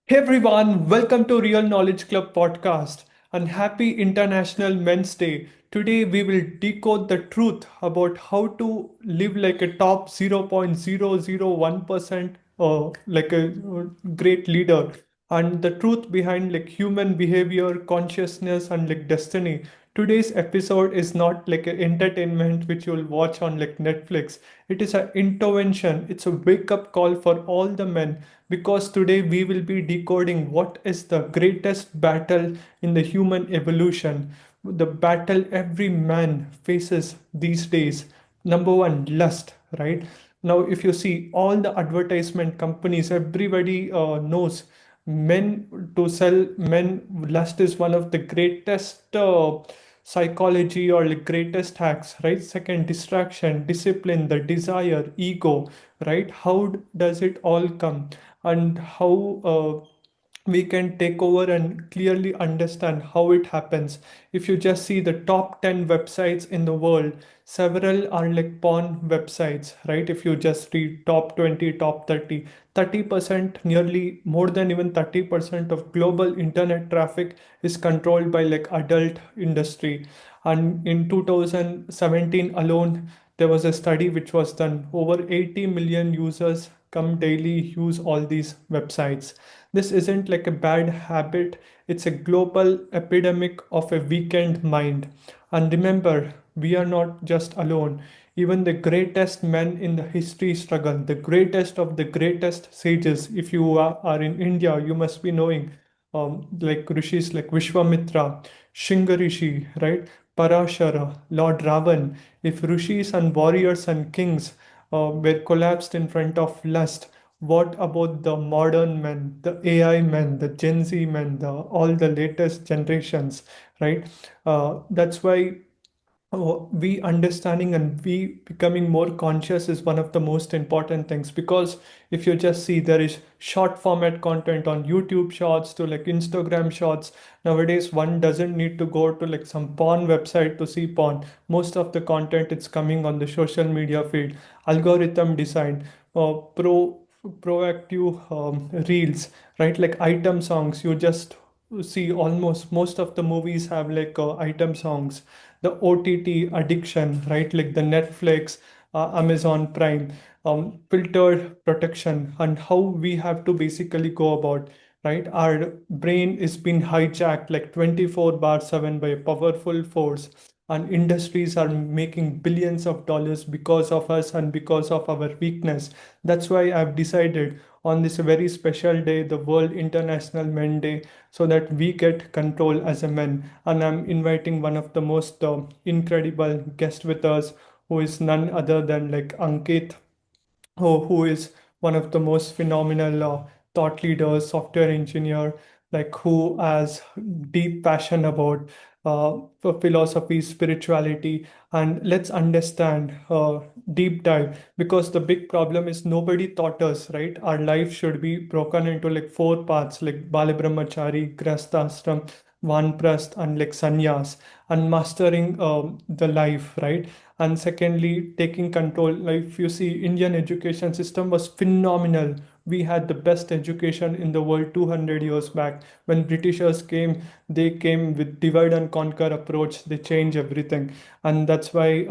Hey everyone, welcome to Real Knowledge Club podcast and happy International Men's Day. Today we will decode the truth about how to live like a top 0.001% like a great leader and the truth behind like human behavior, consciousness and like destiny. Today's episode is not like an entertainment which you'll watch on like Netflix. It is an intervention. It's a wake up call for all the men because today we will be decoding what is the greatest battle in the human evolution, the battle every man faces these days. Number one, lust, right? Now, if you see all the advertisement companies, everybody knows men to sell men. Lust is one of the greatest psychology or the greatest hacks, right? Second, distraction, discipline, the desire, ego, right? How does it all come, and how we can take over and clearly understand how it happens. If you just see the top 10 websites in the world, several are like porn websites, right? If you just read top 20, top 30, 30%, nearly more than even 30% of global internet traffic is controlled by like adult industry. And in 2017 alone, there was a study which was done. Over 80 million users come daily use all these websites. This isn't like a bad habit, it's a global epidemic of a weakened mind. And remember, we are not just alone. Even the greatest men in the history struggle, the greatest of the greatest sages. If you are in India, you must be knowing like rishis like Vishwamitra, Shingarishi, right? Parashara, Lord Ravan. If rishis and warriors and kings were collapsed in front of lust, what about the modern men, the AI men, the Gen Z men, the all the latest generations, right? That's why we understanding and we becoming more conscious is one of the most important things, because if you just see, there is short format content on YouTube shorts to like Instagram shorts. Nowadays one doesn't need to go to like some porn website to see porn. Most of the content it's coming on the social media feed, algorithm design, proactive reels, right? Like item songs, you just see almost most of the movies have like item songs. The OTT addiction, right? Like the Netflix, Amazon Prime, filtered protection, and how we have to basically go about, right? Our brain is being hijacked like 24 bar 7 by a powerful force, and industries are making billions of dollars because of us and because of our weakness. That's why I've decided on this very special day, the World International Men Day, so that we get control as a men. And I'm inviting one of the most incredible guests with us, who is none other than like Ankit, who is one of the most phenomenal thought leaders, software engineer, like who has deep passion about philosophy, spirituality, and let's understand deep dive, because the big problem is nobody taught us, right? Our life should be broken into like four parts, like Balabrahmachari, Grasthashram, Vanprasth, and like sannyas, and mastering the life, right? And secondly, taking control. Like if you see, Indian education system was phenomenal. We had the best education in the world 200 years back. When Britishers came, they came with divide and conquer approach. They changed everything, and that's why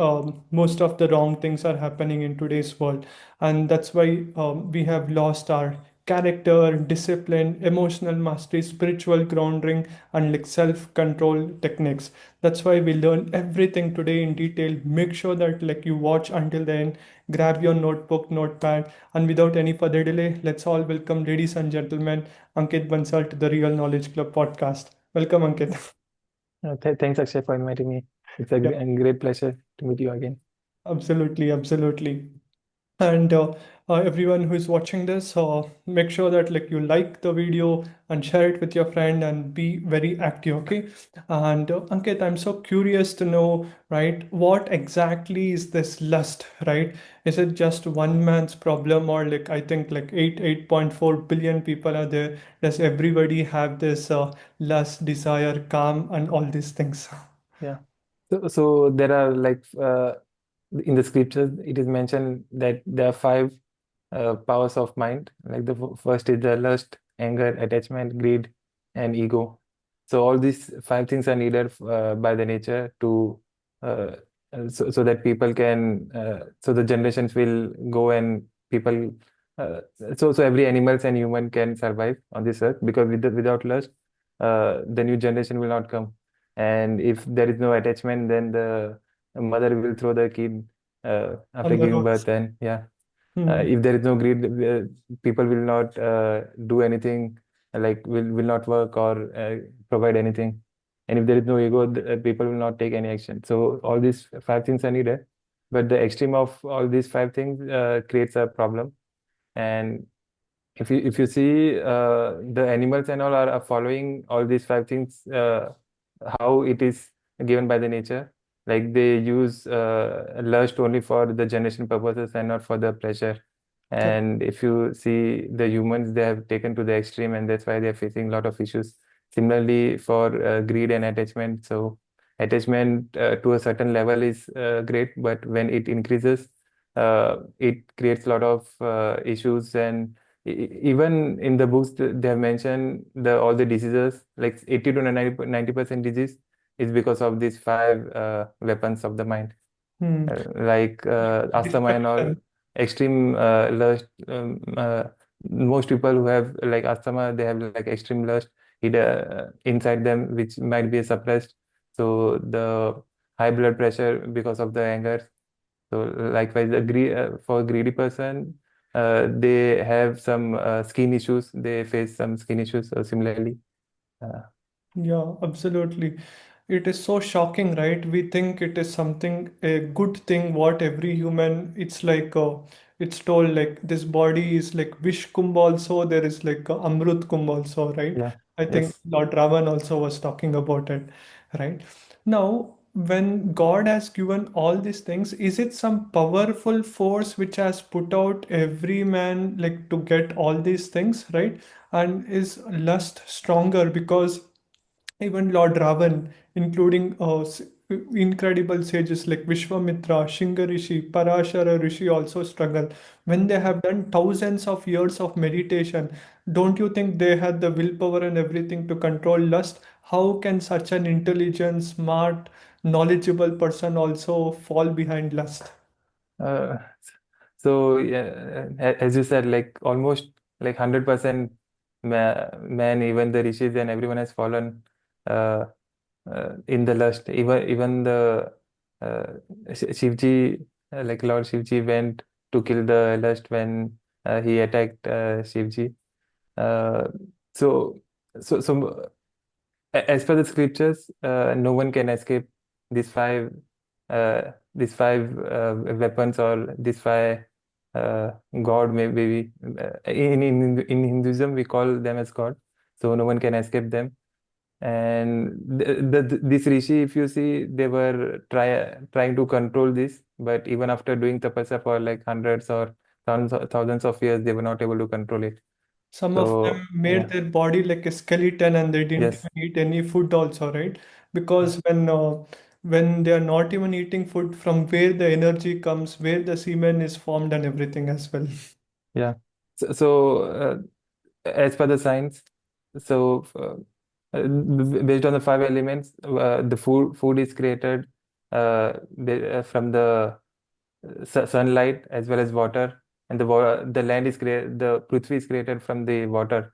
most of the wrong things are happening in today's world. And that's why we have lost our character, discipline, emotional mastery, spiritual grounding, and like self-control techniques. That's why we learn everything today in detail. Make sure that like you watch until the end, grab your notebook, notepad, and without any further delay, let's all welcome, ladies and gentlemen, Ankit Bansal to the Real Knowledge Club podcast. Welcome, Ankit. Thanks, Akshay, for inviting me. It's Yeah, a great pleasure to meet you again. absolutely, absolutely. And everyone who is watching this, make sure that like you like the video and share it with your friend and be very active, okay? And Ankit, I'm so curious to know, right, what exactly is this lust, right? Is it just one man's problem, or like I think like 8.4 billion people are there? Does everybody have this lust, desire, calm, and all these things? Yeah. So there are in the scriptures, it is mentioned that there are five powers of mind. Like the first is the lust, anger, attachment, greed, and ego. So all these five things are needed by the nature to uh, so that people can so the generations will go and people uh, so every animals and human can survive on this earth because without lust the new generation will not come. And if there is no attachment, then the mother will throw the kid On after the giving roads. birth. And yeah, Hmm. if there is no greed, people will not do anything, like will not work or provide anything. And if there is no ego, people will not take any action. So all these five things are needed, but the extreme of all these five things creates a problem. And if you see the animals and all are following all these five things, how it is given by the nature, like they use lust only for the generation purposes and not for the pleasure. Correct. And if you see the humans, they have taken to the extreme, and that's why they're facing a lot of issues. Similarly, for greed and attachment. So attachment to a certain level is great, but when it increases, it creates a lot of issues. And even in the books, they have mentioned all the diseases, like 80 to 90% disease is because of these five weapons of the mind, Hmm. like asthma and all, Destruction. extreme lust. Most people who have like asthma, they have like extreme lust inside them, which might be suppressed. So the high blood pressure because of the anger. So likewise, for a greedy person, they have some skin issues. They face some skin issues. So similarly, uh, Yeah, absolutely. It is so shocking, right? We think it is something, a good thing, what every human, it's like, it's told like this body is like Vish Kumbh also, there is like Amrut Kumbh also, right? yeah, I think yes. Lord Ravan also was talking about it, right? Now, when God has given all these things, is it some powerful force which has put out every man like to get all these things, right? And is lust stronger because even Lord Ravan, including incredible sages like Vishwamitra, Shingarishi, Parashara Rishi also struggle. When they have done thousands of years of meditation, don't you think they had the willpower and everything to control lust? How can such an intelligent, smart, knowledgeable person also fall behind lust? Uh, so yeah, as you said, like almost like 100% man, even the rishis and everyone has fallen uh, in the lust. Even the uh, Shivji, like Lord Shivji went to kill the lust when he attacked Shivji. Uh, so as per the scriptures, no one can escape these five weapons, or these five uh, God, maybe. In Hinduism, we call them as God, so no one can escape them. And this rishi, if you see, they were trying to control this, but even after doing tapasya for like hundreds or thousands of years, they were not able to control it. Some of So them made yeah, their body like a skeleton and they didn't yes. even eat any food also, right? Yeah. Because when they are not even eating food, from where the energy comes, where the semen is formed and everything as well. Yeah. So, as per the science, so based on the five elements, the food is created from the sunlight as well as water, and the land is created, the Prithvi is created from the water.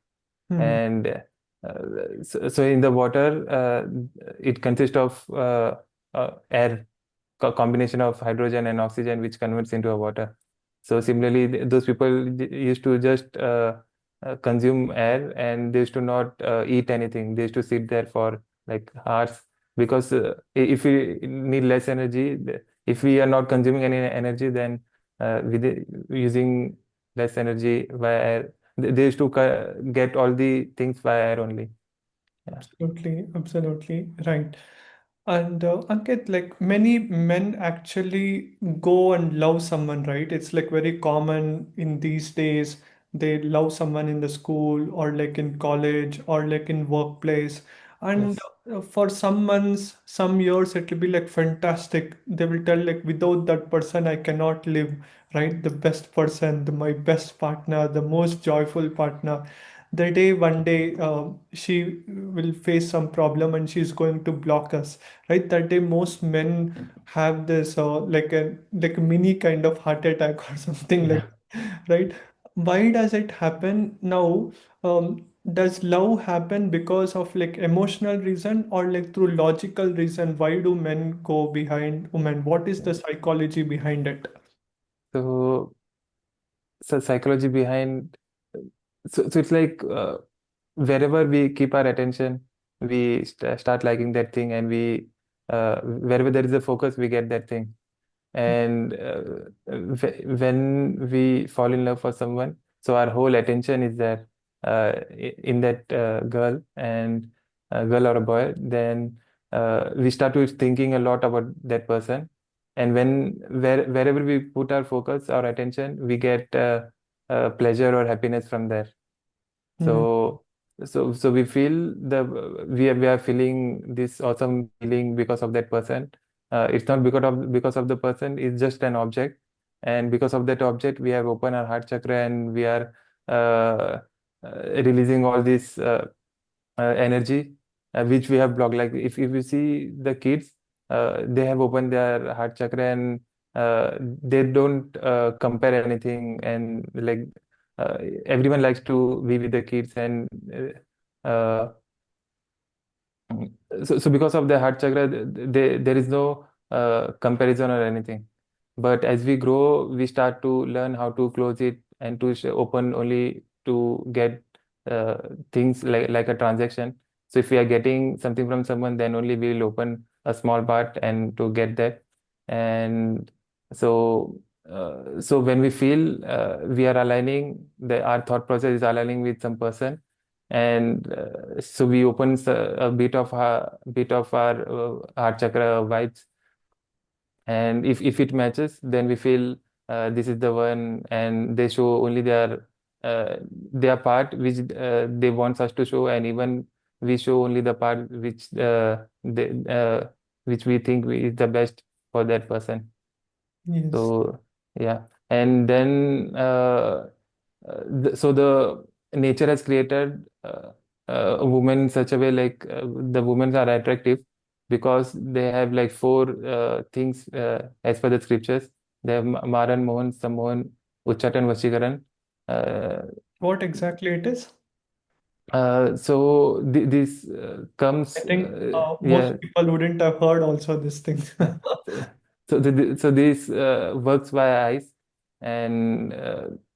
Hmm. And so in the water, it consists of air, combination of hydrogen and oxygen, which converts into a water. So similarly, those people used to just consume air, and they used to not eat anything. They used to sit there for like hours, because if we need less energy, if we are not consuming any energy, then using less energy via air, they used to get all the things via air only. Yeah. Absolutely, absolutely right. And Ankit, like many men actually go and love someone, right? It's like very common in these days. They love someone in the school or like in college or like in workplace. And Yes. for some months, some years, it will be like fantastic. They will tell like without that person, I cannot live, right? The best person, my best partner, the most joyful partner. the day one day she will face some problem and she's going to block us, right? That day most men have this like a mini kind of heart attack or something like, Yeah. right? Why does it happen now? Does love happen because of like emotional reason or like through logical reason? Why do men go behind women? What is the psychology behind it? So, so psychology behind, so it's like wherever we keep our attention, we start liking that thing, and we wherever there is a focus, we get that thing. And when we fall in love for someone, so our whole attention is there in that girl or a boy, then we start to thinking a lot about that person. And wherever we put our focus, our attention, we get pleasure or happiness from there. Hmm. So we feel we are feeling this awesome feeling because of that person. It's not because of the person. It's just an object, and because of that object, we have opened our heart chakra, and we are uh, releasing all this energy which we have blocked. Like if you see the kids, they have opened their heart chakra, and they don't compare anything, and like uh, everyone likes to be with the kids, and so because of the heart chakra, there is no comparison or anything. But as we grow, we start to learn how to close it and to open only to get uh, things like a transaction. So if we are getting something from someone, then only we will open a small part and to get that. And so when we feel we are aligning, our thought process is aligning with some person, and so we open a bit of our heart chakra vibes, and if it matches, then we feel this is the one, and they show only their part which they want us to show, and even we show only the part which we think is the best for that person. Yes. So yeah, and then so the nature has created a woman in such a way, like the women are attractive because they have like four things as per the scriptures. They have Maran, Mohan, Sammohan, Uchchatan, Vashikaran. Uh, What exactly it is? so this I comes, think most yeah. people wouldn't have heard also this thing. So this works by eyes, and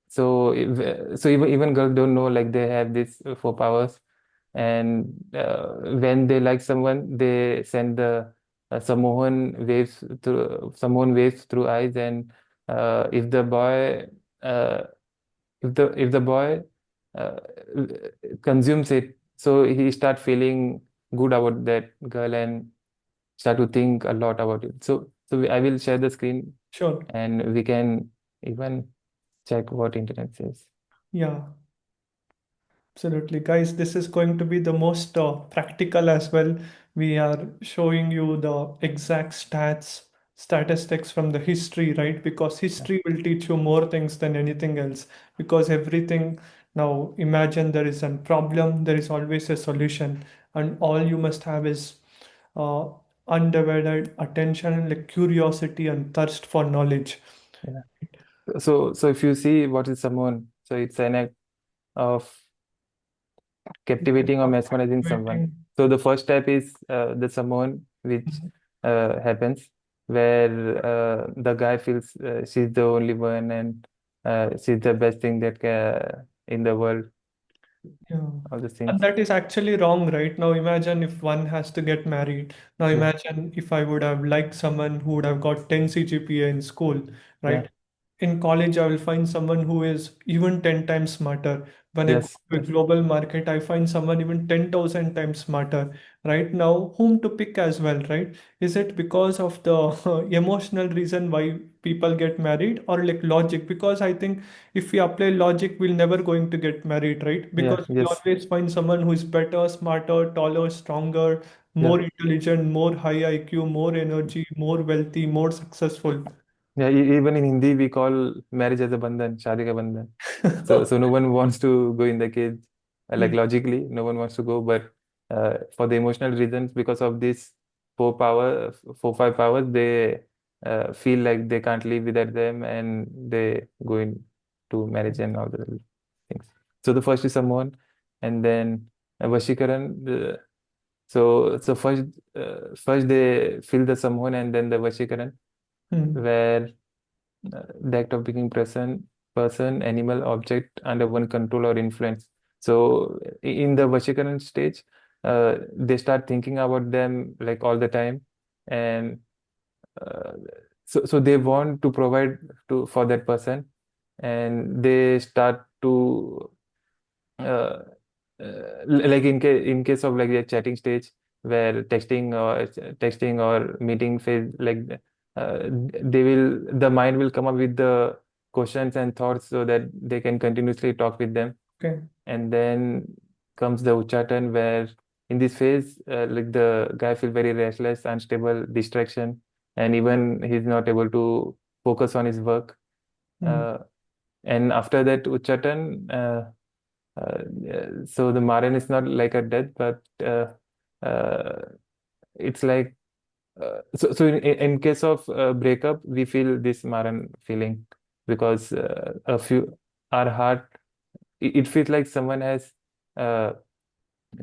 so even girls don't know like they have these four powers, and when they like someone, they send the Sammohan waves through eyes, and if the boy uh, if the boy uh, consumes it, so he start feeling good about that girl and start to think a lot about it. So I will share the screen, Sure. and we can even check what internet says. Yeah. Absolutely, guys. This is going to be the most practical as well. We are showing you the exact statistics from the history, right? Because Yeah, history will teach you more things than anything else. Because everything now, imagine there is a problem, there is always a solution, and all you must have is uh, undivided attention, like curiosity and thirst for knowledge. yeah. So if you see what is someone, so it's an act of captivating or mesmerizing someone. Waiting. So the first step is the someone which happens where the guy feels she's the only one, and she's the best thing that in the world, Yeah. all these And things. that is actually wrong, right? Now imagine if one has to get married. Now Yeah, imagine if I would have liked someone who would have got 10 CGPA in school, yeah, right? In college, I will find someone who is even 10 times smarter. When I go yes, to a yes, global market, I find someone even 10,000 times smarter. Right now, whom to pick as well, right? Is it because of the emotional reason why people get married or like logic? Because I think if we apply logic, we're never going to get married, right? yeah, Because we'll yes, always find someone who is better, smarter, taller, stronger, yeah. more intelligent, more high IQ, more energy, more wealthy, more successful. Yeah, even in Hindi, we call marriage as a bandhan, shaadi ka bandhan. So no one wants to go in the cage. Like Hmm. logically, no one wants to go, but for the emotional reasons, because of this four, five powers, they feel like they can't live without them, and they go into marriage and all the things. So the first is Sammohan, and then Vashikaran. So first they feel the Sammohan and then the Vashikaran, Hmm. where the act of becoming person, animal, object under one control or influence. So in the Vashikaran stage, they start thinking about them like all the time, and uh, so they want to provide to for that person, and they start to uh, like in case of like the chatting stage where texting or meeting phase, like the mind will come up with the questions and thoughts so that they can continuously talk with them. Okay. And then comes the uchatan, where in this phase like the guy feel very restless, unstable, distraction, and even he's not able to focus on his work. Hmm. uh, and after that uchatan, so the Maran is not like a death, but uh, it's like so in case of breakup, we feel this Maran feeling because a few our heart, it feels like uh,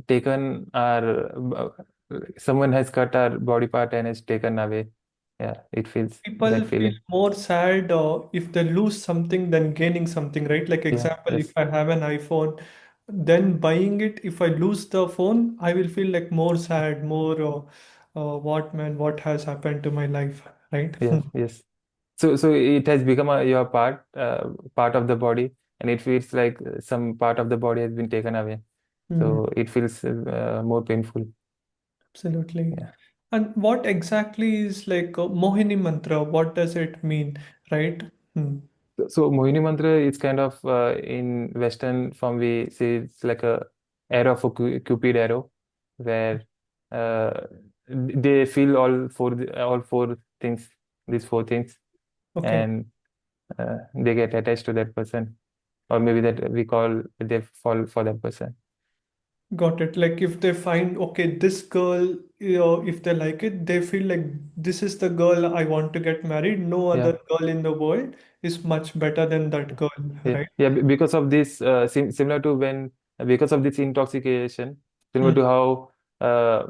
taken someone has cut our body part and has taken away. Yeah, it feels People that feel feeling. more sad if they lose something than gaining something, right? Like Yeah, example, if yes, I have an iPhone, then buying it, if I lose the phone, I will feel like more sad, more what man, what has happened to my life, right? yes, yes. So it has become your part of the body, and it feels like some part of the body has been taken away. Hmm. So it feels more painful. Absolutely. Yeah. And what exactly is like Mohini Mantra? What does it mean, right? Hmm. So Mohini Mantra is kind of in Western form we say it's like a arrow of a Cupid arrow, where uh, they feel all four things, these four things, Okay. and they get attached to that person, or maybe that we call they fall for that person. Got it. Like if they find, okay, this girl, if they like it, they feel like this is the girl I want to get married. No other Yeah. girl in the world is much better than that girl, Yeah, right? yeah, because of this, similar to when, because of this intoxication, similar Hmm. to how uh,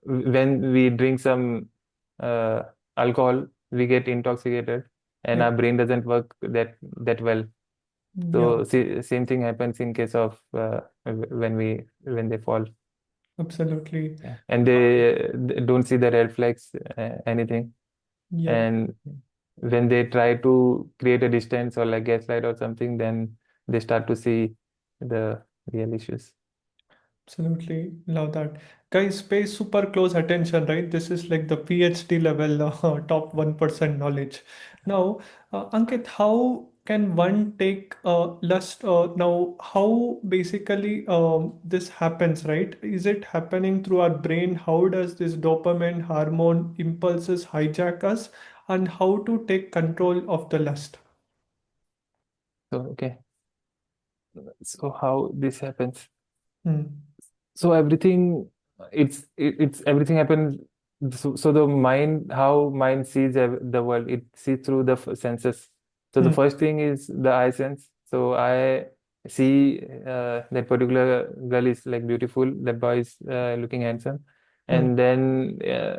when we drink some uh, alcohol, we get intoxicated, and Yep. our brain doesn't work that well. Yeah, So same thing happens in case of when they fall, absolutely. yeah. And Uh, they don't see the red flags, anything, Yep. and when they try to create a distance or like gaslight or something, then they start to see the real issues. Absolutely. Love that. Guys, pay super close attention, right? This is like the PhD level, top 1% knowledge. Now, Ankit, how can one take lust? Now, how basically this happens, right? Is it happening through our brain? How does this dopamine hormone impulses hijack us? And how to take control of the lust? So okay, so how this happens? Hmm. So everything, it's everything happens. So the mind, how mind sees the world, it sees through the senses. So the Hmm. first thing is the eye sense. So I see that particular girl is like beautiful, that boy is looking handsome, Hmm. and then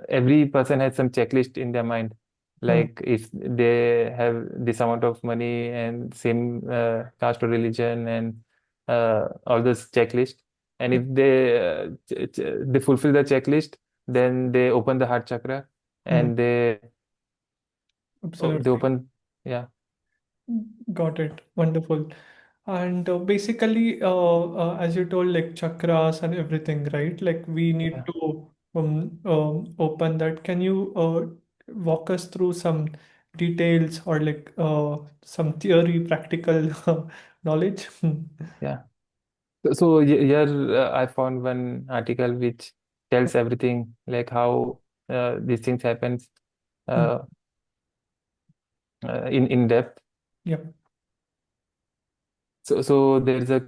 every person has some checklist in their mind, Hmm. like if they have this amount of money and same caste or religion and all those checklists, and if Yep. they fulfill the checklist, then they open the heart chakra, Hmm. and they Absolutely. open, yeah, Got it. Wonderful. And basically, as you told, like chakras and everything, right? Like we need yeah, to open that. Can you walk us through some details or like some theory, practical knowledge? yeah. So here I found one article which tells everything, like how these things happens Hmm. uh, in depth. Yep. So there is a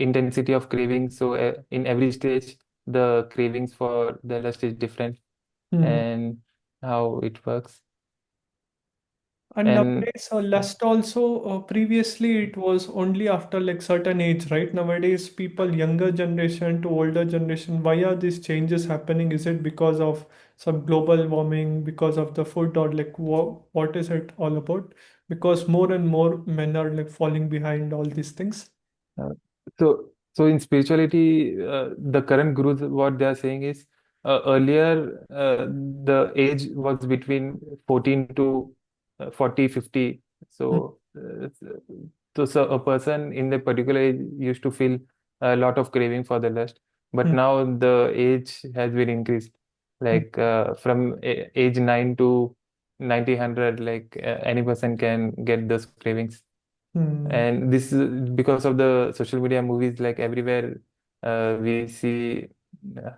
intensity of craving. So in every stage, the cravings for the lust is different, Hmm. and how it works. And And nowadays, lust also, previously it was only after like certain age, right? Nowadays, people, younger generation to older generation, why are these changes happening? Is it because of some global warming, because of the food, or like what is it all about? Because more and more men are like falling behind all these things. Uh, so in spirituality, the current gurus, what they are saying is earlier the age was between 14 to 40, 50. Hmm. So a person in the particular age used to feel a lot of craving for the lust. But Hmm. now the age has been increased. Hmm. Like from age 9 to 90, 100, like any person can get those cravings. Hmm. And this is because of the social media movies, like everywhere we see uh,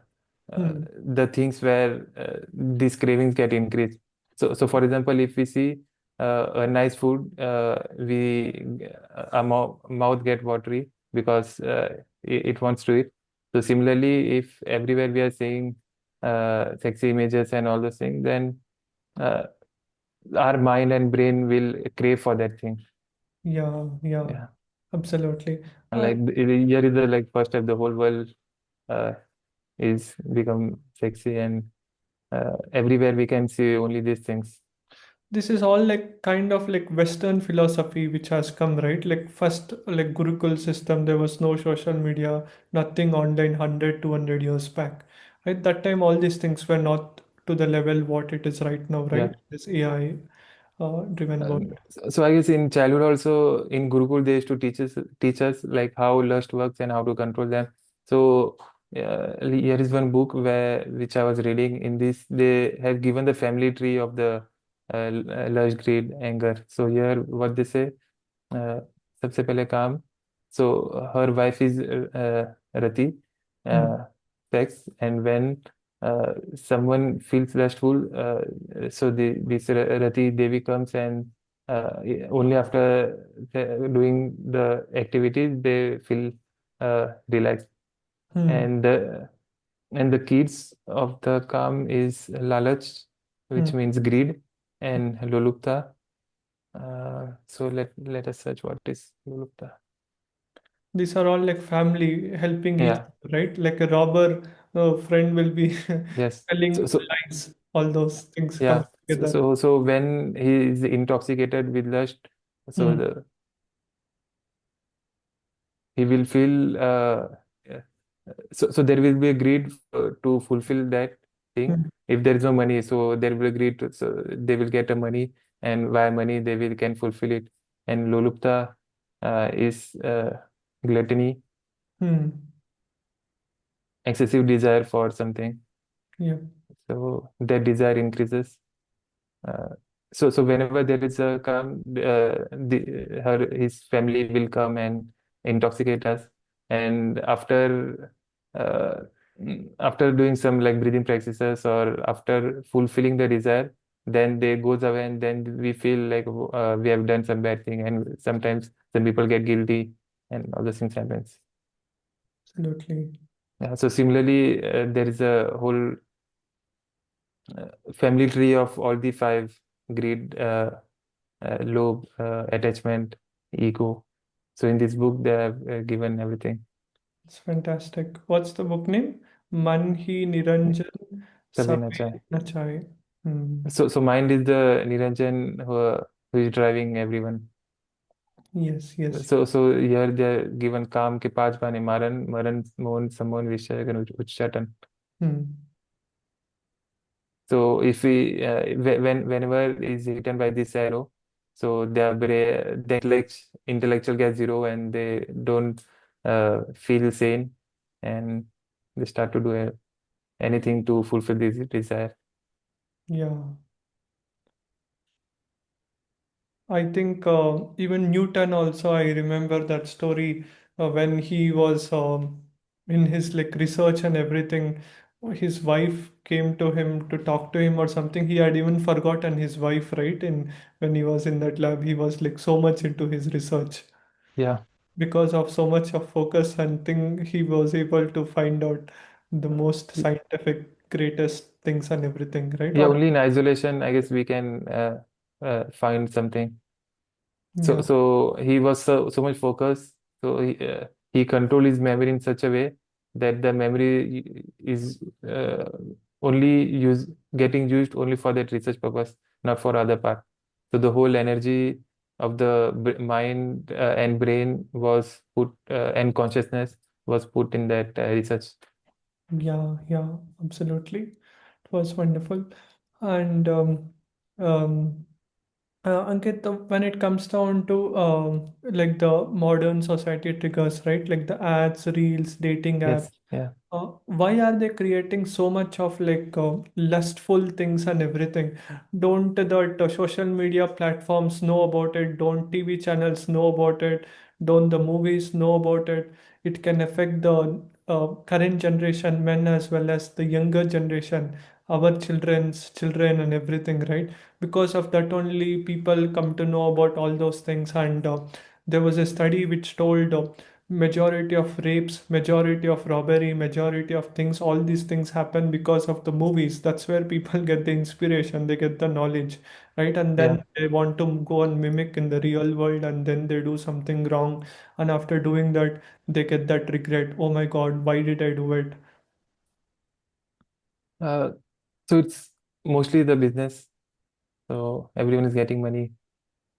Hmm. the things where these cravings get increased. So for example, if we see a nice food, our mouth get watery because it wants to eat. So similarly, if everywhere we are seeing sexy images and all those things, then uh, our mind and brain will crave for that thing. Yeah, yeah, Yeah. absolutely. And like here is the like first step, the whole world uh, is become sexy, and everywhere we can see only these things. This is all like kind of like Western philosophy which has come, right? Like first, like Gurukul system, there was no social media, nothing online 100, 200 years back. At that time, all these things were not to the level what it is right now, Yeah. right? This AI driven world. So I guess in childhood also in Gurukul they used to teach us like how lust works and how to control them. So here is one book where which I was reading. In this they have given the family tree of the lust, greed, anger. So here what they say, uh, सबसे पहले काम. So her wife is Rati, Hmm. sex, and when someone feels lustful, so this Rati Devi comes, and only after doing the activities they feel relaxed. Hmm. And the kids of the Kam is Lalach, Hmm. which means greed, and Lolupta. So let us search what is Lolupta. These are all like family helping each Yeah. other, right? Like a robber friend will be Yes. So, telling so lies, all those things come yeah. together. So when he is intoxicated with lust, so Hmm. the he will feel yeah. So there will be a greed to fulfill that thing. Hmm. If there is no money, so there will be greed to, so they will get a money, and via money they will can fulfill it. And Lolupta is gluttony, Hmm. excessive desire for something. Yeah. So that desire increases. Uh, so whenever there is a come, his family will come and intoxicate us, and uh, after doing some like breathing practices or after fulfilling the desire, then they goes away, and then we feel like we have done some bad thing, and sometimes some people get guilty, and all those things happens. Absolutely. Yeah, so similarly, there is a whole family tree of all the five: greed, lobe, attachment, ego. So in this book, they have given everything. It's fantastic. What's the book name? Manhi Niranjan Kabhi Sabe na chahe. Nachai. Hmm. So mind is the Niranjan who is driving everyone. Yes, yes. So here they are given काम के पांच बाने मारन मरण मोहन समोन विषय गण उच्चाटन. Hmm. So if we whenever is written by this arrow, so the intellectual gets zero, and they don't feel sane, and they start to do anything to fulfill this desire. Yeah. I think even Newton also, I remember that story when he was in his like research and everything. His wife came to him to talk to him or something. He had even forgotten his wife, right? And when he was in that lab, he was like so much into his research. Yeah. because of so much of focus and thing, he was able to find out the most Y- scientific, greatest things and everything, right? Yeah, Or only in isolation, I guess we can find something. So, yeah, so he was so much focused. So he controlled his memory in such a way that the memory is only getting used only for that research purpose, not for other part. So the whole energy of the mind and brain was put and consciousness was put in that research. yeah, absolutely. It was wonderful. And um, Ankit, when it comes down to like the modern society triggers, right? Like the ads, reels, dating apps. Yes, yeah, Why are they creating so much of like lustful things and everything? Don't the social media platforms know about it? Don't TV channels know about it? Don't the movies know about it? It can affect the current generation, men as well as the younger generation, our children's children and everything, right? Because of that only people come to know about all those things. And there was a study which told majority of rapes, majority of robbery, majority of things, all these things happen because of the movies. That's where people get the inspiration, they get the knowledge, right? And yeah. then they want to go and mimic in the real world, and then they do something wrong. And after doing that, they get that regret. Oh my God, why did I do it? Uh, so it's mostly the business. So everyone is getting money,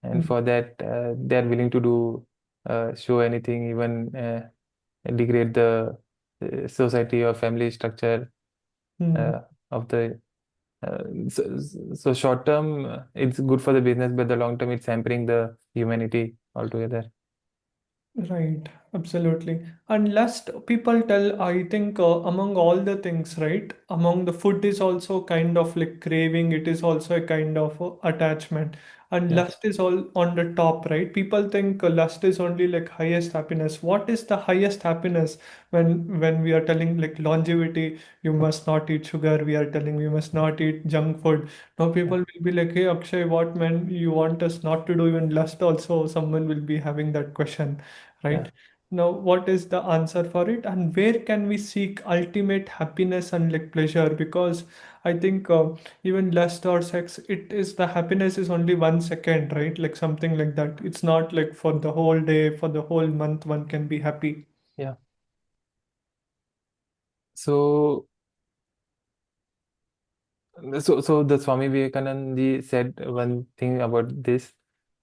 and Mm, for that, they are willing to do show anything, even degrade the society or family structure mm. uh, of the. So short term, it's good for the business, but the long term, it's hampering the humanity altogether. Right, absolutely. And last people tell, I think among all the things, right? Among the food is also kind of like craving, it is also a kind of attachment. And Yeah, lust is all on the top, right? People think lust is only like highest happiness. What is the highest happiness when we are telling like longevity, you must not eat sugar, we are telling we must not eat junk food. Now yeah, people will be like, hey Akshay, what man you want us not to do even lust also? Someone will be having that question, yeah. right? Now, what is the answer for it, and where can we seek ultimate happiness and like pleasure? Because I think even lust or sex, it is the happiness is only 1 second, right? Like something like that. It's not like for the whole day, for the whole month, one can be happy. Yeah. So, so the Swami Vivekananda ji said one thing about this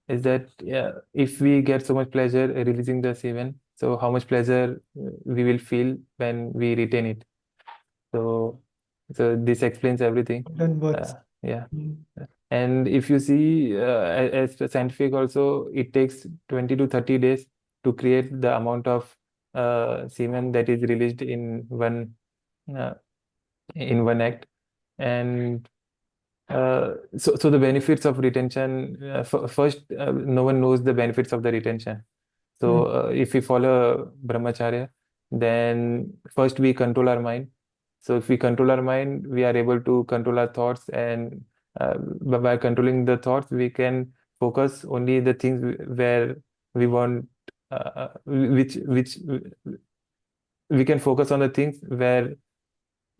is that yeah, if we get so much pleasure releasing the semen, so how much pleasure we will feel when we retain it. So, so this explains everything. Then words. Yeah. Mm. And if you see, as the scientific also, it takes 20 to 30 days to create the amount of semen that is released uh, in one act. And so the benefits of retention, first, no one knows the benefits of the retention. Mm. So if we follow Brahmacharya, then first we control our mind. So if we control our mind, we are able to control our thoughts, and by controlling the thoughts, we can focus only the things where we want, which we can focus on the things where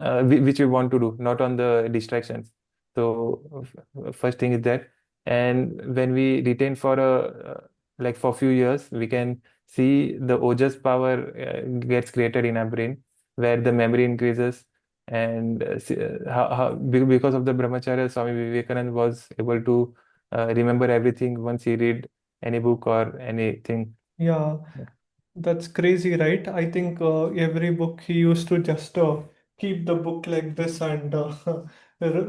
which we want to do, not on the distractions. So first thing is that, and when we retain for like for few years, we can see the ojas power gets created in our brain, where the memory increases, and because of the Brahmacharya, Swami Vivekananda was able to remember everything once he read any book or anything. Yeah. That's crazy, right? I think every book he used to just keep the book like this and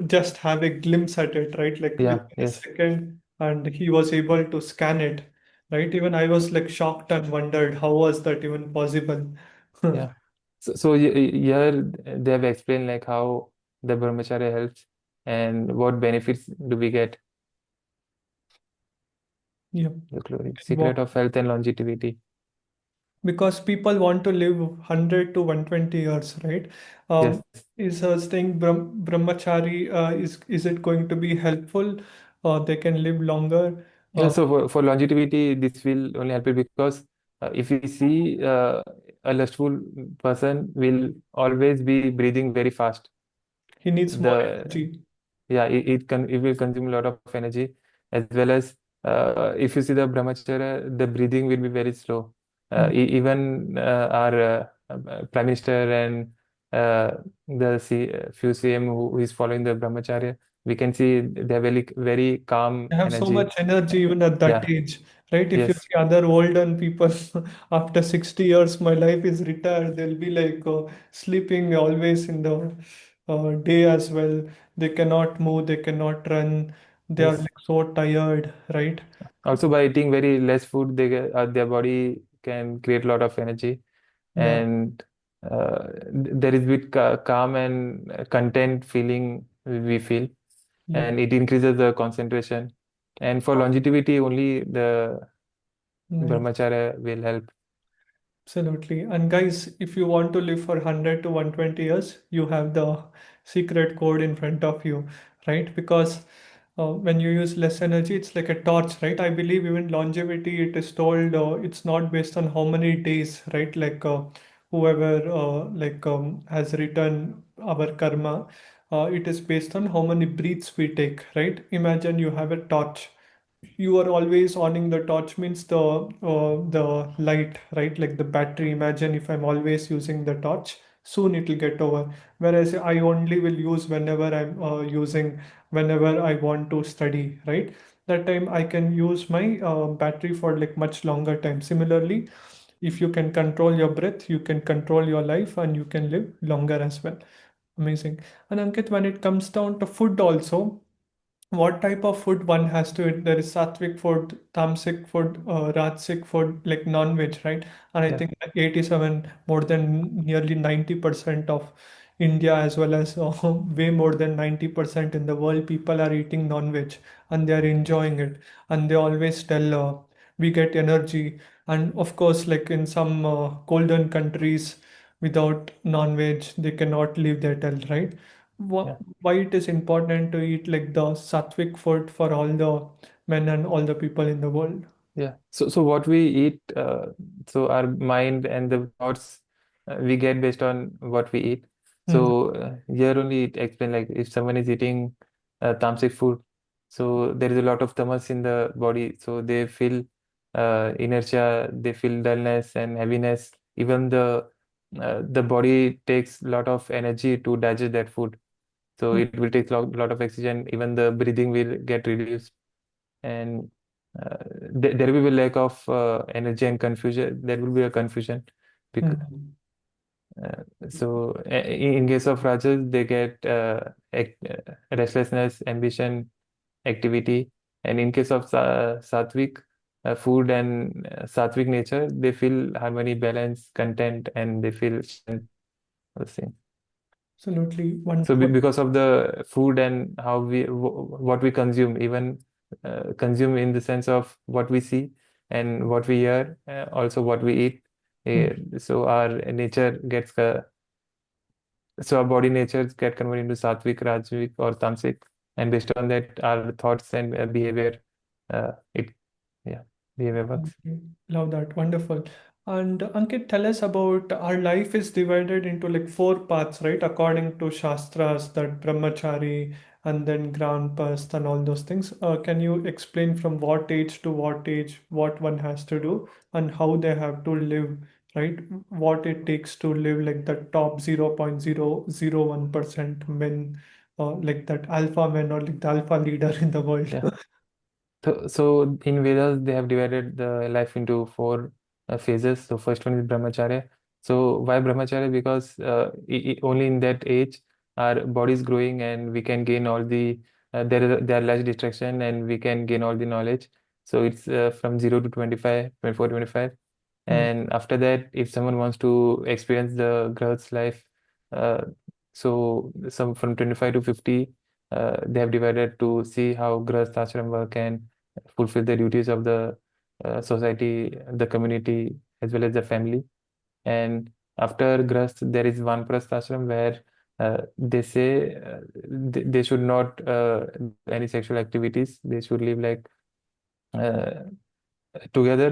just have a glimpse at it, right? Like Yeah, within a yes, second, and he was able to scan it, right? Even I was like shocked and wondered how was that even possible? yeah. So here they have explained like how the brahmacharya helps and what benefits do we get. Yeah. The secret Wow. of health and longevity. Because people want to live 100 to 120 years, right? Yes. Is staying brahmachari, is it going to be helpful? They can live longer. Yeah, Uh, so for longevity, this will only help you because If we see a lustful person will always be breathing very fast. He needs more The energy. Yeah, it will consume a lot of energy, as well as if you see the Brahmacharya, the breathing will be very slow. Mm. Even our Prime Minister and few CM who is following the Brahmacharya, we can see they have very calm I have so energy. much energy even at that Yeah, age, right? If you yes, see other older people after 60 years, my life is retired, they'll be like sleeping always in the day as well. They cannot move, they cannot run, they are yes. like so tired, right? Also, by eating very less food, their body can create a lot of energy, Yeah, and there is bit calm and content feeling we feel, yeah. and it increases the concentration. And for longevity, only the Mm. Brahmacharya will help. Absolutely. And guys, if you want to live for 100 to 120 years, you have the secret code in front of you, right? Because when you use less energy, it's like a torch, right? I believe even longevity, it is told it's not based on how many days, right? Like whoever has written our karma, it is based on how many breaths we take, right? Imagine you have a torch, you are always owning the torch means the light, right? Like the battery. Imagine if I'm always using the torch, soon it will get over. Whereas I only will use whenever I'm using, whenever I want to study, right? That time I can use my battery for like much longer time. Similarly, if you can control your breath, you can control your life and you can live longer as well. Amazing. And Ankit, when it comes down to food also, what type of food one has to eat? There is sattvic food, tamasic food, rajasic food, like non-veg, right? And I Yeah, think like 87, more than nearly 90% of India, as well as way more than 90% in the world, people are eating non-veg and they are enjoying it. And they always tell, we get energy. And of course, like in some golden countries, without non-veg, they cannot leave their tell, right? yeah. Why it is important to eat like the sattvic food for all the men and all the people in the world. Yeah. So what we eat, so our mind and the thoughts we get based on what we eat. Hmm. So here only it explain, like if someone is eating tamasic food, so there is a lot of tamas in the body, so they feel inertia, they feel dullness and heaviness. Even the body takes a lot of energy to digest that food, so Hmm. it will take lot of oxygen. Even the breathing will get reduced, and uh, there will be lack of energy and confusion. There will be a confusion because Hmm. in case of Rajas, they get restlessness, ambition, activity, and in case of Sattvic, food and Sattvic nature, they feel harmony, balance, content, and they feel strength. The same. Absolutely So wonderful. because of the food and how what we consume, even consume in the sense of what we see and what we hear, also what we eat. Hmm. So our nature gets so our body natures get converted into sattvic, rajvic, or tamasic, and based on that, our thoughts and behavior, it yeah, behavior works. Okay. Love that. Wonderful. And Ankit, tell us about our life is divided into like four paths, right? According to Shastras, that Brahmachari and then Granpast and all those things. Can you explain from what age to what age, what one has to do and how they have to live, right? What it takes to live like the top 0.001% men, like that alpha men or like the alpha leader in the world. Yeah. So in Vedas, they have divided the life into four phases. So first one is Brahmacharya. So why Brahmacharya? Because only in that age our body is growing and we can gain all there are less distraction and we can gain all the knowledge. So it's from 0 to 25, 24, 25. Hmm. And after that, if someone wants to experience the Grah's life, uh, so some from 25 to 50, they have divided to see how Grah's ashram work and fulfill the duties of the society, the community, as well as the family. And after Grahast, there is Vanprasth ashram where they say they should not do any sexual activities. They should live like uh, together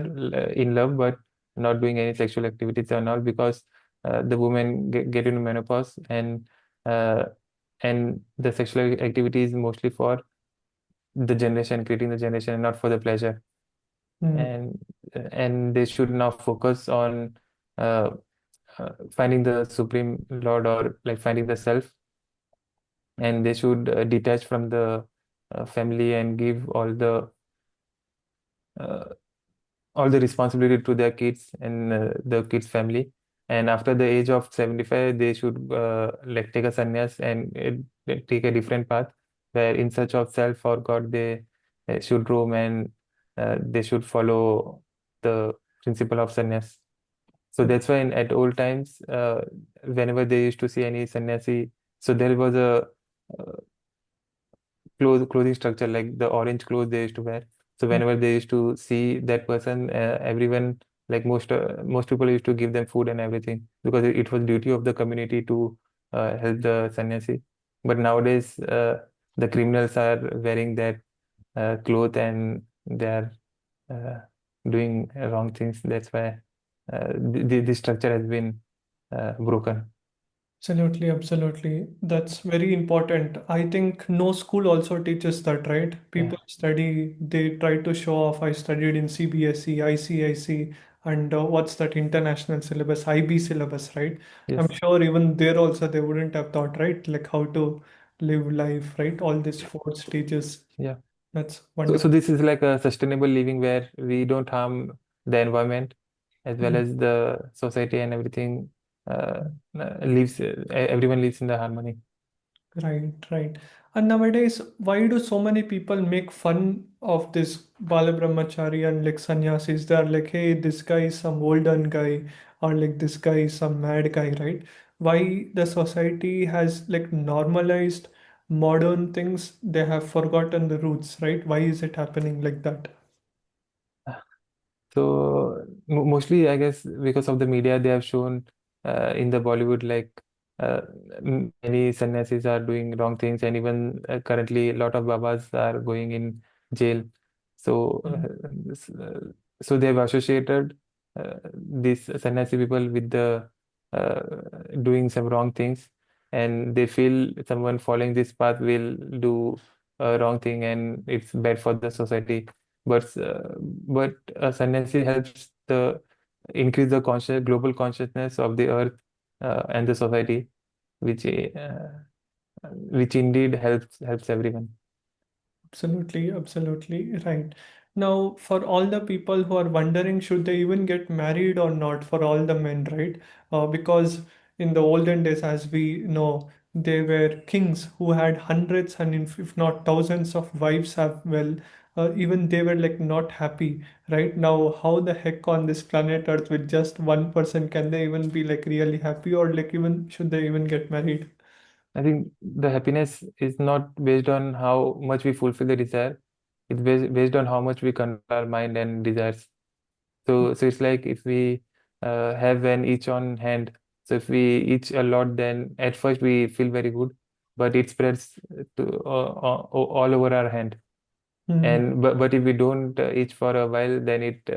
in love, but not doing any sexual activities and all, because the women get into menopause, uh, and the sexual activity is mostly for the generation, creating the generation, and not for the pleasure. Hmm. And they should now focus on uh, finding the supreme lord, or like finding the self, and they should detach from the family and give uh, all the responsibility to their kids and the kids family. And after the age of 75, they should like take a sannyas and take a different path, where in search of self or god they should roam, and they should follow the principle of sannyas. So that's why at old times, whenever they used to see any sannyasi, so there was a uh, clothing structure, like the orange clothes they used to wear. So whenever they used to see that person, everyone, like most people used to give them food and everything, because it was duty of the community to help the sannyasi. But nowadays, the criminals are wearing that cloth, and they are uh, doing wrong things. That's why this structure has been broken. Absolutely, absolutely. That's very important. I think no school also teaches that, right? People Yeah. study, they try to show off. I studied in CBSE, ICIC, and what's that international syllabus, IB syllabus, right? I'm Yes. sure even there also they wouldn't have thought, right? Like how to live life, right? All these four stages. Yeah. That's So wonderful. this is like a sustainable living where we don't harm the environment, as well as the society, and everything lives. Everyone lives in the harmony. Right, right. And nowadays, why do so many people make fun of this Bala Brahmachari and like sannyasis? They're like, hey, this guy is some olden guy, or like this guy is some mad guy, right? Why the society has like normalized modern things, they have forgotten the roots, right? Why is it happening like that? So mostly, I guess, because of the media, they have shown in the Bollywood, like uh, many sannyasis are doing wrong things, and even currently a lot of babas are going in jail. So Mm. so they have associated these sannyasi people with the uh, doing some wrong things, and they feel someone following this path will do a wrong thing, and it's bad for the society. But sannyasi helps the increase the global consciousness of the earth and the society, which which indeed helps everyone. Absolutely, absolutely right. Now, for all the people who are wondering, should they even get married or not, for all the men, right? Because in the olden days, as we know, they were kings who had hundreds and if not thousands of wives have well, even they were like not happy. Right now, how the heck on this planet Earth with just one person can they even be like really happy, or like even should they even get married? I think the happiness is not based on how much we fulfill the desire. It's based on how much we control our mind and desires. So it's like if we have an each on hand. So if we each a lot, then at first we feel very good, but it spreads to all over our hand. Hmm. And but if we don't eat for a while, then it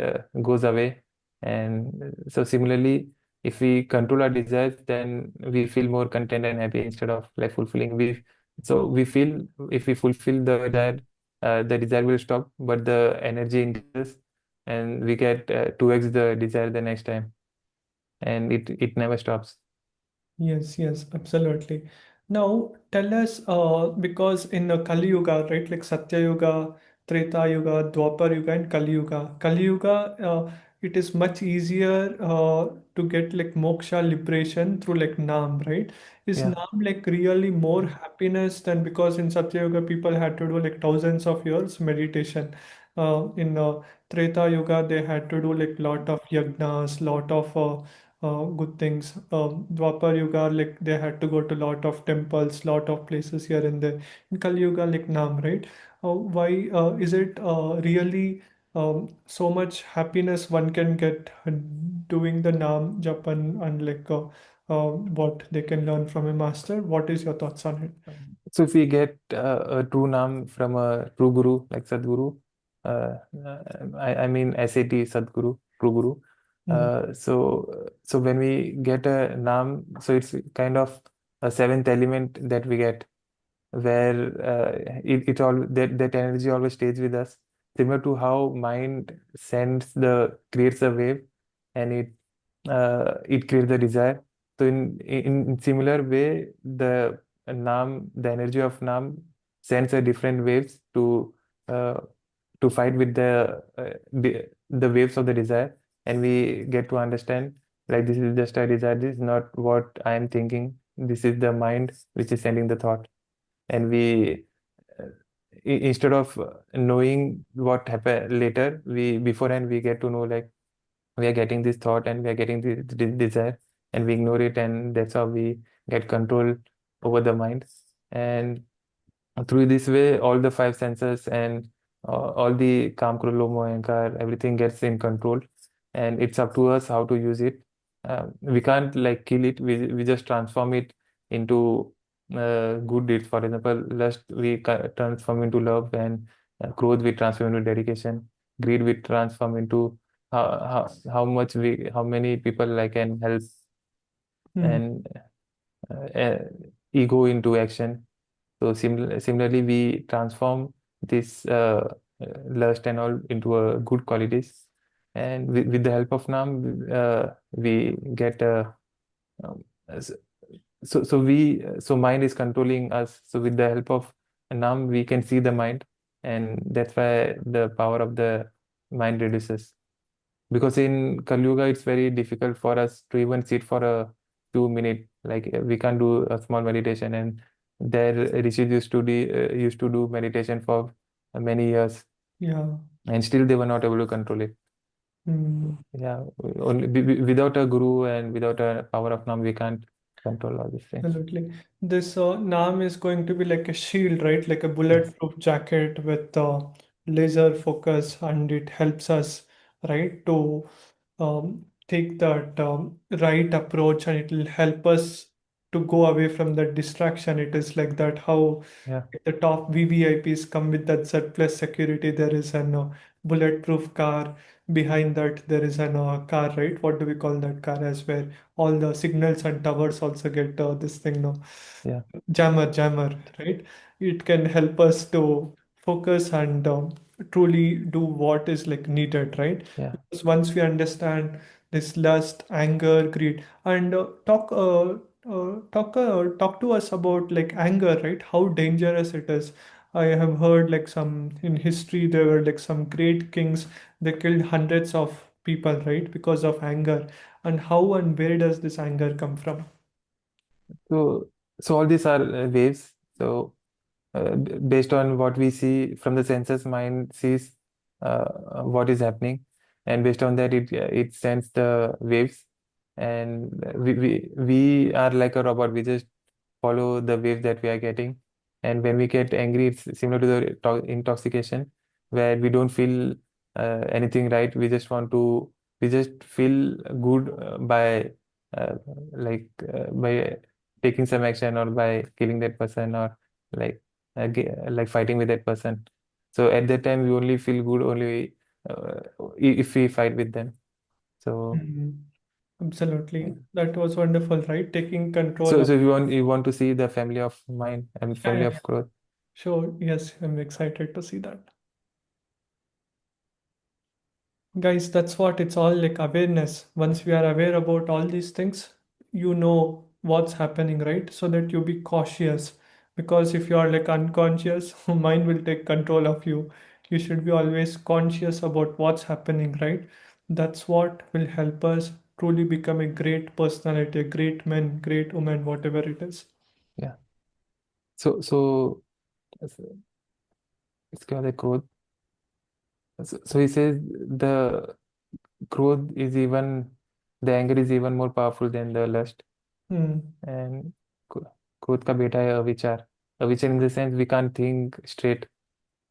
goes away. And so similarly, if we control our desires, then we feel more content and happy instead of like fulfilling. We feel if we fulfill the desire will stop, but the energy increases, and we get 2x the desire the next time, and it never stops. Yes, yes, absolutely. Now, tell us, because in the Kali Yuga, right, like Satya Yuga, Treta Yuga, Dwapar Yuga, and Kali Yuga, it is much easier to get like moksha liberation through like Nam, right? Is Yeah. Nam like really more happiness than because in Satya Yuga people had to do like thousands of years meditation. In Treta Yuga, they had to do like lot of yagnas, lot of good things. Dwapar Yuga, like they had to go to lot of temples, lot of places here and there. In Kali Yuga, like Nam, right? Why is it really so much happiness one can get doing the Nam Japan and like what they can learn from a master? What is your thoughts on it? So if we get a true naam from a true guru like Sadguru, uh, I mean SAT Sadguru, true guru. Hmm. So when we get a naam, so it's kind of a seventh element that we get, where it all that energy always stays with us, similar to how mind sends the creates a wave, and it creates the desire. So in similar way, the energy of naam sends a different waves uh, to fight with the waves of the desire, and we get to understand, like, this is just a desire, this is not what I am thinking, this is the mind which is sending the thought. And we uh, instead of knowing what happened later, we beforehand we get to know, like, we are getting this thought and we are getting this desire, and we ignore it, and that's how we get control over the mind. And through this way, all the five senses and all the Kam, Krodh, Lobh, Moh, Ahankar, everything gets in control, and it's up to us how to use it. We can't like kill it. We just transform it into good deeds. For example, lust we transform into love, and growth we transform into dedication. Greed we transform into how many people like can help, Hmm. and uh, ego into action. So similarly, we transform this lust and all into good qualities, and with the help of Nam, we get um, s- so mind is controlling us. So with the help of Nam, we can see the mind, and that's why the power of the mind reduces. Because in Kali Yuga, it's very difficult for us to even sit for a 2 minute. Like, we can't do a small meditation, and their rishis used to do meditation for many years, Yeah. and still they were not able to control it. Hmm. Yeah, only without a guru and without a power of Nam, we can't control all these things. Absolutely. This NAM is going to be like a shield, right? Like a Yes. bulletproof jacket with laser focus, and it helps us, right, to take that right approach, and it will help us to go away from the distraction. It is like that how Yeah. the top VVIPs come with that Z plus security. There is an bulletproof car. Behind that, there is an car, right? What do we call that car as well? All the signals and towers also get this thing now. Yeah. Jammer, right? It can help us to focus and truly do what is like needed, right? Yeah. Because once we understand this lust, anger, greed, and talk to us about like anger, right? How dangerous it is. I have heard like some in history there were like some great kings, they killed hundreds of people, right, because of anger. And how and where does this anger come from? So so all these are waves. So based on what we see from the senses, mind sees what is happening, and based on that, it sends the waves, and we are like a robot. We just follow the wave that we are getting, and when we get angry, it's similar to the intoxication, where we don't feel anything right. We just feel good uh, by taking some action, or by killing that person, or like like fighting with that person. So at that time, we only feel good only uh, if we fight with them. So Mhm. yeah. Absolutely. That was wonderful, right? Taking control So of. so if you want to see the family of mind and Yeah, family yeah, of yeah. growth. Sure. Yes, I'm excited to see that. Guys, that's what it's all like awareness. Once we are aware about all these things, you know what's happening, right? So that you be cautious. Because if you are like unconscious, mind will take control of you. You should be always conscious about what's happening, right? That's what will help us truly become a great personality, a great man, great woman, whatever it is. Yeah. So it's called a growth. So he says the growth is even the anger is even more powerful than the lust. Hmm. And क्रोध का बेटा है अविचार. अविचार in the sense we can't think straight.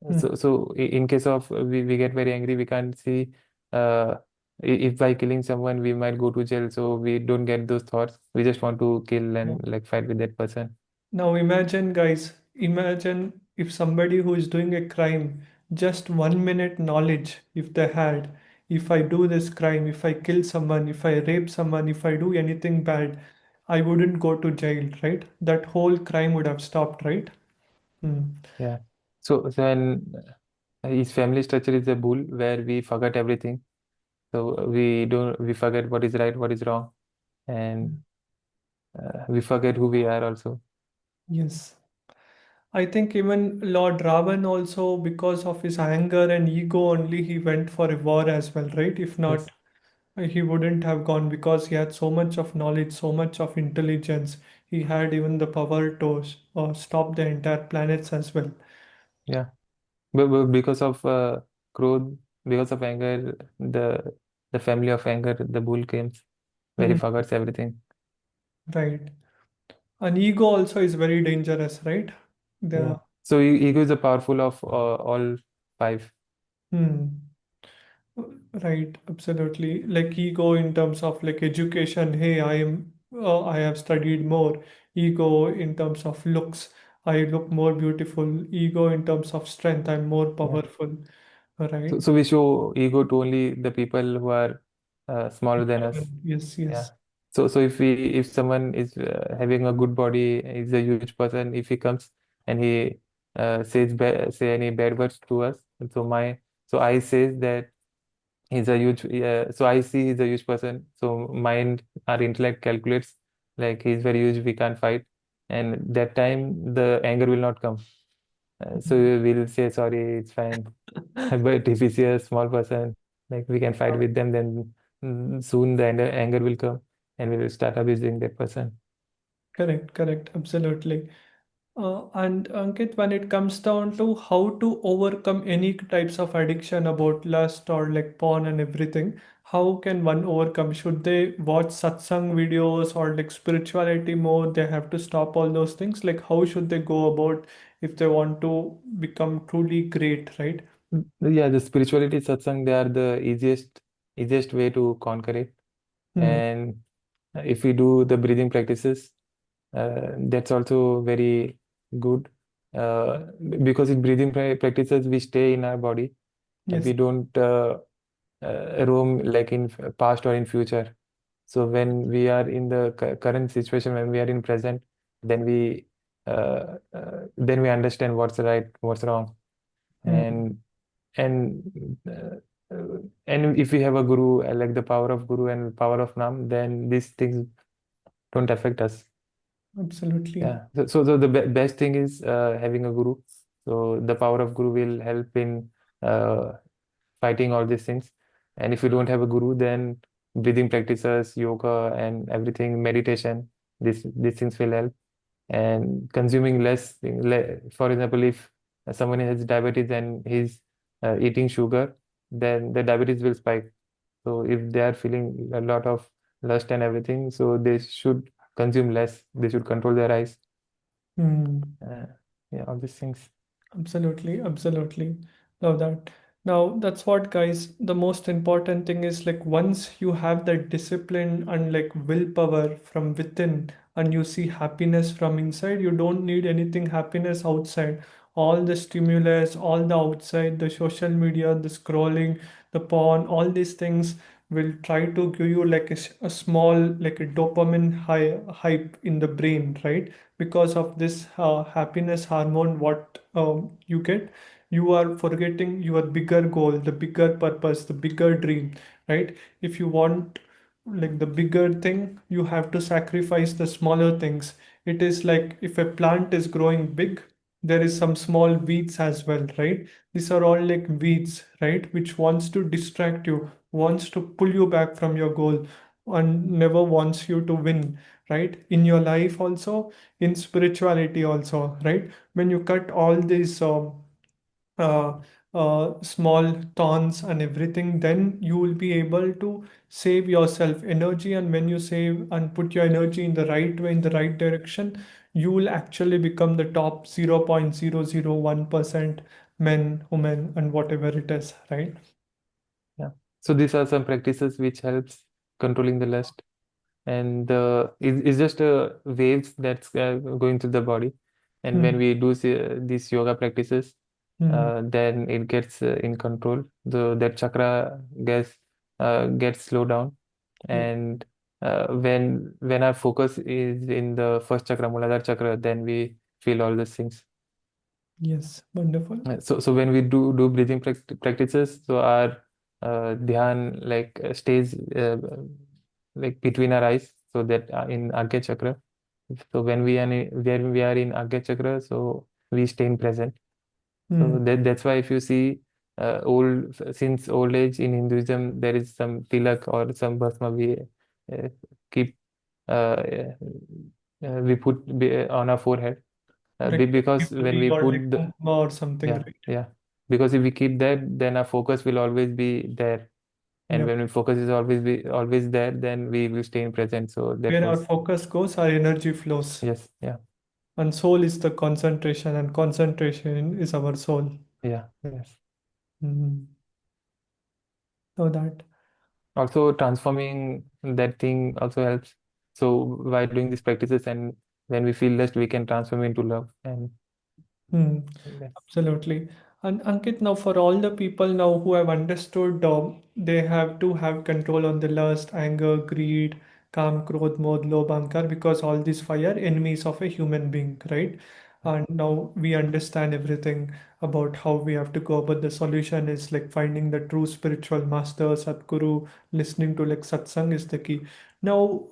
Hmm. In case of we get very angry, we can't see uh, if by killing someone we might go to jail. So we don't get those thoughts. We just want to kill Yeah. and like fight with that person. Now imagine, guys, imagine if somebody who is doing a crime, just 1 minute knowledge, if they had, if I do this crime, if I kill someone, if I rape someone, if I do anything bad, I wouldn't go to jail, right? That whole crime would have stopped, right? Hmm. Yeah. So then his family structure is a bull where we forget everything. So we forget what is right, what is wrong, and we forget who we are also. Yes. I think even Lord Ravan also, because of his anger and ego only, he went for a war as well, right? If not, Yes. he wouldn't have gone because he had so much of knowledge, so much of intelligence. He had even the power to stop the entire planets as well. Yeah. But because of growth, because of anger, the family of anger, the bull came where he Mhm. forgets everything. Right. And ego also is very dangerous, right? Yeah. The So ego is the powerful of all five. hmm. Right, absolutely. Like ego in terms of like education, hey, I have studied more. Ego in terms of looks, I look more beautiful. Ego in terms of strength, I'm more Yeah. powerful. Right? So we show ego to only the people who are smaller than us. Yes, Yeah. yes. So if someone is having a good body, is a huge person, if he comes and he say any bad words to us, so I says that he's a huge so I see he's a huge person. So mind our intellect calculates like he's very huge, we can't fight, and that time the anger will not come. So we'll say sorry, it's fine. But if we see a small person, like we can fight with them, then soon the anger will come and we will start abusing that person. Correct, correct, absolutely. And Ankit, when it comes down to how to overcome any types of addiction about lust or like porn and everything, how can one overcome? Should they watch satsang videos or like spirituality more? They have to stop all those things. Like, how should they go about if they want to become truly great, right? Yeah, the spirituality satsang, they are the easiest way to conquer it. Hmm. And if we do the breathing practices, that's also very good. Because in breathing practices, we stay in our body and Yes. we don't roam like in past or in future. So when we are in the current situation, when we are in present, then then we understand what's right, what's wrong, Hmm. and and uh, and if we have a guru, like the power of guru and power of nam, then these things don't affect us. Absolutely. Yeah. So the best thing is having a guru. So the power of guru will help in uh, fighting all these things. And if you don't have a guru, then breathing practices, yoga, and everything, meditation, these things will help. And consuming less, for example, if someone has diabetes and he's eating sugar, then the diabetes will spike. So if they are feeling a lot of lust and everything, so they should consume less. They should control their eyes. Hmm. Uh, yeah, all these things. Absolutely, absolutely. Love that. Now, that's what, guys, the most important thing is like once you have that discipline and like willpower from within and you see happiness from inside, you don't need anything happiness outside. All the stimulus, all the outside, the social media, the scrolling, the porn, all these things will try to give you like a small, like a dopamine hype in the brain, right? Because of this happiness hormone what you get, you are forgetting your bigger goal, the bigger purpose, the bigger dream, right? If you want like the bigger thing, you have to sacrifice the smaller things. It is like if a plant is growing big, there is some small weeds as well, right? These are all like weeds, right, which wants to distract you, wants to pull you back from your goal, and never wants you to win, right? In your life also, in spirituality also, right? When you cut all these uh, small thorns and everything, then you will be able to save yourself energy. And when you save and put your energy in the right way, in the right direction, you will actually become the top 0.001% men, women, and whatever it is, right? Yeah. So these are some practices which helps controlling the lust. And it's just waves that's going through the body. And when Hmm. we do these yoga practices, Hmm. then it gets in control. The that chakra gets slowed down, Yep. and when our focus is in the first chakra, Muladhara chakra, then we feel all these things. Yes. Wonderful. So when we do breathing practices, so our dhyan stays like between our eyes, so that in Agya chakra. So when we are in Agya chakra, so we stay in present. Hmm. So that's why if you see since old age in Hinduism, there is some tilak or some bhasma uh, keep we put on our forehead Like because when vibhuti we or put like the kumkuma or something, yeah, right? yeah. Because if we keep that, then our focus will always be there. And Yep. when we focus is always there, then we will stay in present. So that Where our was focus goes, our energy flows. yes, yeah, And soul is the concentration, and concentration is our soul. yeah, yes. Hmm. So that. Also transforming that thing also helps. So while doing these practices and when we feel lust, we can transform into love. And Hmm. that's Absolutely. And Ankit, now for all the people now who have understood they have to have control on the lust, anger, greed, kam, krodh, modh, lobh, ahankar, because all these five are enemies of a human being, right? And now we understand everything about how we have to go. But the solution is like finding the true spiritual master, Satguru, listening to like satsang is the key. Now,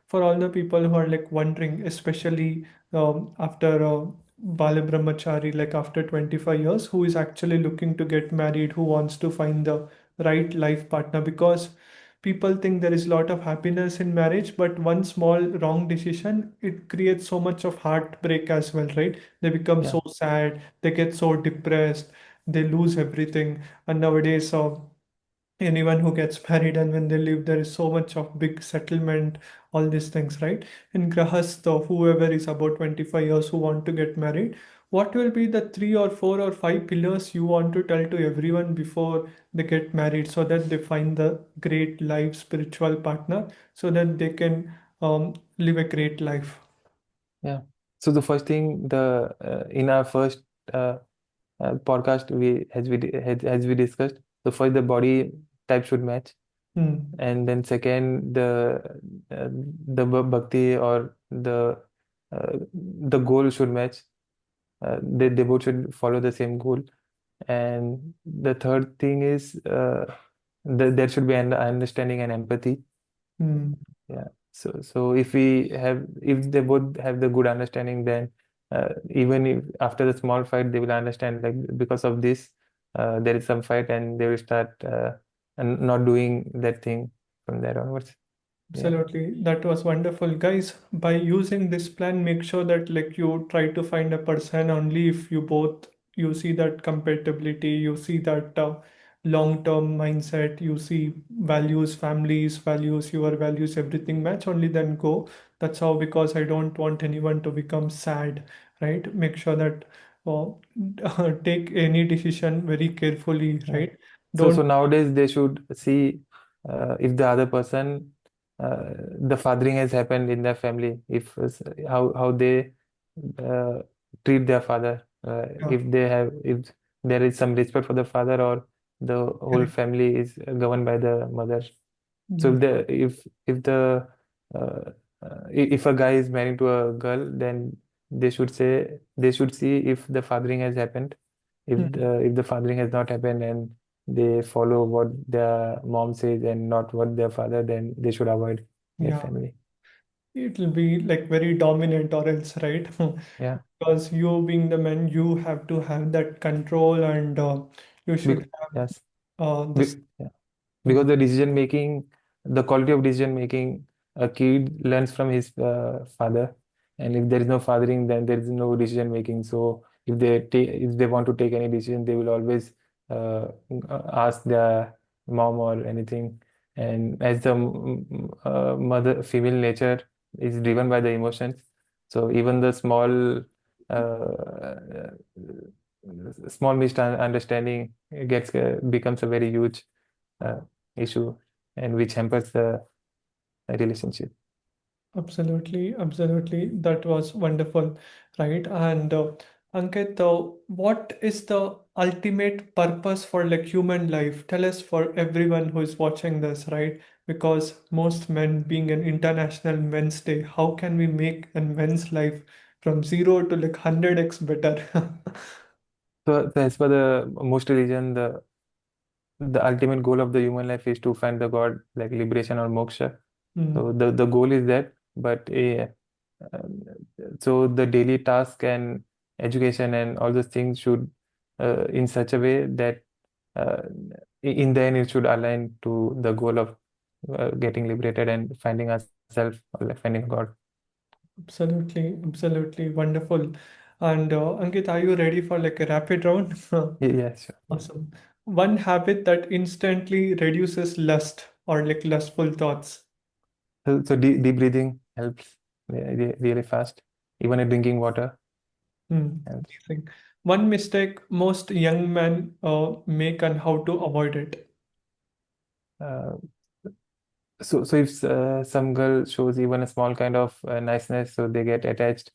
for all the people who are like wondering, especially after Bala Brahmachari, like after 25 years, who is actually looking to get married, who wants to find the right life partner, because people think there is a lot of happiness in marriage, but one small wrong decision, it creates so much of heartbreak as well, right? They become yeah, so sad, they get so depressed, they lose everything. And nowadays, anyone who gets married and when they leave, there is so much of big settlement, all these things, right? In grahastha, whoever is about 25 years who want to get married, what will be the three or four or five pillars you want to tell to everyone before they get married, so that they find the great life spiritual partner, so that they can live a great life? yeah. So the first thing, the in our first uh, podcast, as we discussed, so first the body type should match, Hmm. and then second the bhakti or the goal should match. They both should follow the same goal. And the third thing is there should be an understanding and empathy. Hmm. Yeah. So if they both have the good understanding, then even if after the small fight, they will understand like because of this, there is some fight, and they will start and not doing that thing from there onwards. Yeah. Absolutely. That was wonderful. Guys, by using this plan, make sure that like you try to find a person only if you see that compatibility, you see that long-term mindset, you see values, families, values, your values, everything match, only then go. That's how, because I don't want anyone to become sad, right? Make sure that take any decision very carefully, Yeah. right? So Don't. nowadays they should see if the other person the fathering has happened in their family, if how they uh, treat their father, Yeah, if there is some respect for the father or the whole correct. family is governed by the mother. So Yes. uh, if a guy is married to a girl, then they should see if the fathering has happened. Hmm. If the fathering has not happened and they follow what their mom says and not what their father, then they should avoid that Yeah. family. It will be like very dominant or else, right? Yeah. Because you being the man, you have to have that control, and you should have Yes. this. Yeah. Hmm. Because the quality of decision making, a kid learns from his father, and if there is no fathering, then there is no decision making. So if they want to take any decision, they will always uh, ask their mom or anything. And as the mother female nature is driven by the emotions, so even the small misunderstanding gets becomes a very huge uh, issue, and which hampers the relationship. Absolutely, absolutely. That was wonderful, right? And Ankit, what is the ultimate purpose for like human life? Tell us for everyone who is watching this, right? Because most men being an International Men's Day, how can we make a men's life from zero to like 100x better? So as per the most religion, the ultimate goal of the human life is to find the God, like liberation or moksha. So Hmm, the goal is that, but um, so the daily task and education and all those things should in such a way that uh, in the end it should align to the goal of getting liberated and finding ourselves or like finding God. absolutely, absolutely wonderful. And Ankit, are you ready for like a rapid round? Yeah, sure. Yeah. Awesome. One habit that instantly reduces lust or like lustful thoughts. So deep breathing helps really fast. Even drinking water Hmm, helps. amazing. One mistake most young men make and how to avoid it. Uh, so if some girl shows even a small kind of niceness, so they get attached,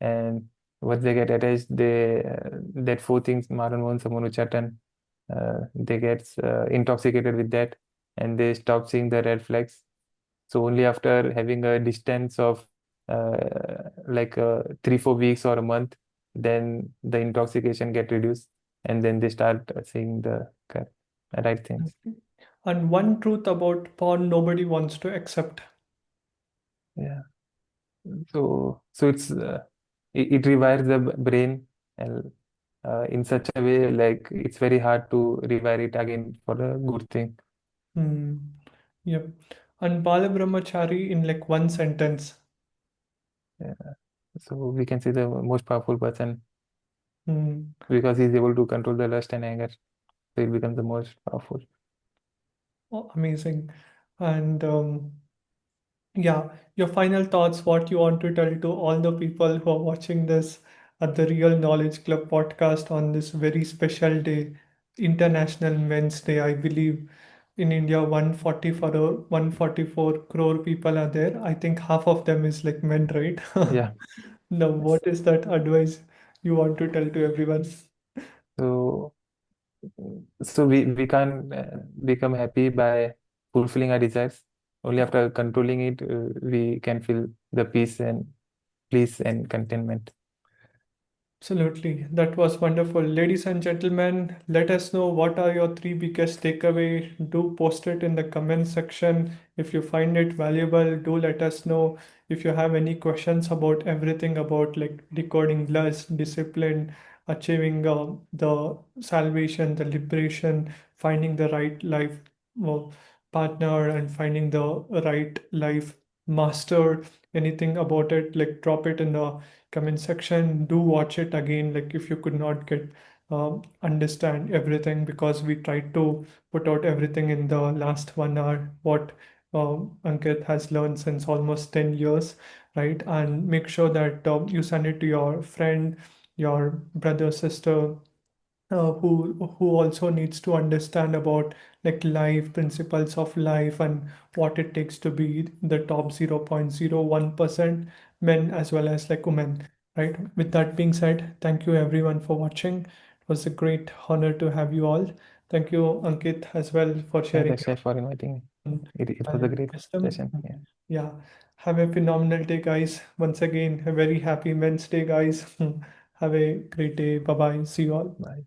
and once they get attached, they that four things Maran Mohan Samunu Chatan, they get intoxicated with that, and they stop seeing the red flags. So only after having a distance of like 3 4 weeks or a month, then the intoxication get reduced, and then they start seeing the right things. Okay. And one truth about porn nobody wants to accept. Yeah. So it rewires the brain and in such a way like it's very hard to rewire it again for a good thing. Hmm. Yep. And Bala Brahmachari in like one sentence. Yeah. So we can see the most powerful person Hmm. because he's able to control the lust and anger. So it becomes the most powerful. Oh, amazing. And yeah, your final thoughts, what you want to tell to all the people who are watching this at the Real Knowledge Club podcast on this very special day, International Men's Day. I believe in India, 144 crore people are there. I think half of them is like men, right? Yeah. Now, Yes. what is that advice you want to tell to everyone? So we can't become happy by fulfilling our desires. Only after controlling it, we can feel the peace and contentment. Absolutely. That was wonderful. Ladies and gentlemen, let us know what are your three biggest takeaway. Do post it in the comment section. If you find it valuable, do let us know. If you have any questions about everything about like decoding lust, discipline, achieving the salvation, the liberation, finding the right life uh, partner and finding the right life master, anything about it, like drop it in the comment section. Do watch it again, like if you could not get understand everything, because we tried to put out everything in the last 1 hour what Ankit has learned since almost 10 years, right? And make sure that you send it to your friend, your brother, sister, who also needs to understand about like life principles of life and what it takes to be the top 0.01% men as well as like women, right? With that being said, thank you everyone for watching. It was a great honor to have you all. Thank you, Ankit, as well, for Thanks, sharing Akshay, for inviting me. your It was a valuable great wisdom. session. Yeah. Yeah, have a phenomenal day, guys. Once again, a very happy Men's Day, guys. Have a great day. Bye bye, see you all. Bye.